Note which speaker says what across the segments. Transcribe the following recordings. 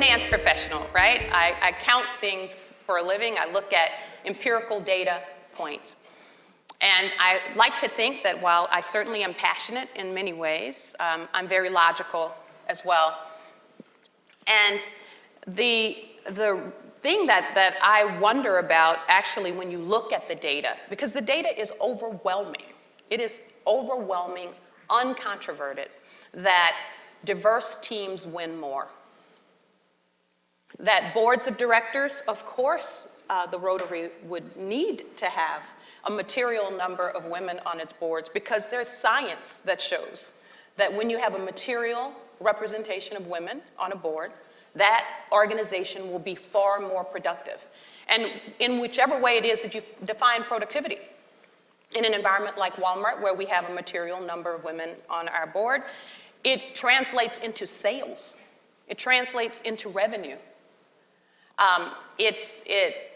Speaker 1: finance professional, right? I count things for a living. I look at empirical data points. And I like to think that while I certainly am passionate in many ways, I'm very logical as well. And the thing that I wonder about actually when you look at the data, because the data is overwhelming. It is overwhelming, uncontroverted, that diverse teams win more. That boards of directors, of course, the Rotary would need to have a material number of women on its boards because there's science that shows that when you have a material representation of women on a board, that organization will be far more productive. And in whichever way it is that you define productivity, in an environment like Walmart, where we have a material number of women on our board, it translates into sales. It translates into revenue.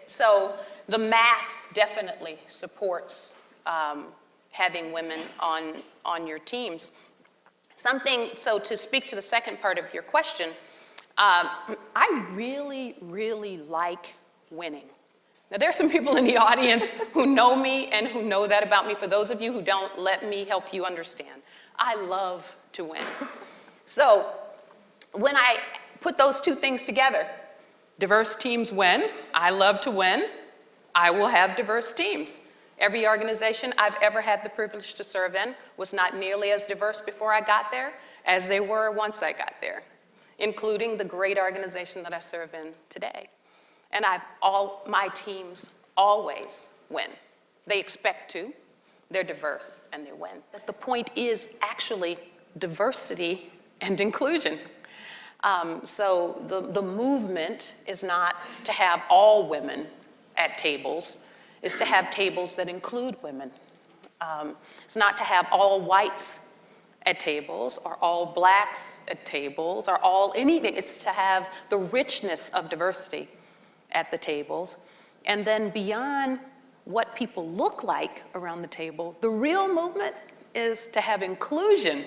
Speaker 1: So the math definitely supports having women on your teams. So to speak to the second part of your question, I really, really like winning. Now, there are some people in the audience who know me and who know that about me. For those of you who don't, let me help you understand. I love to win. So when I put those two things together, diverse teams win, I love to win, I will have diverse teams. Every organization I've ever had the privilege to serve in was not nearly as diverse before I got there as they were once I got there, including the great organization that I serve in today. And my teams always win. They expect to, they're diverse, and they win. But the point is actually diversity and inclusion. So the movement is not to have all women at tables, it's to have tables that include women. It's not to have all whites at tables, or all blacks at tables, or all anything. It's to have the richness of diversity at the tables. And then beyond what people look like around the table, the real movement is to have inclusion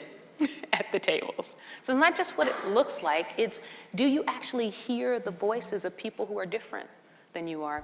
Speaker 1: at the tables. So it's not just what it looks like, it's do you actually hear the voices of people who are different than you are?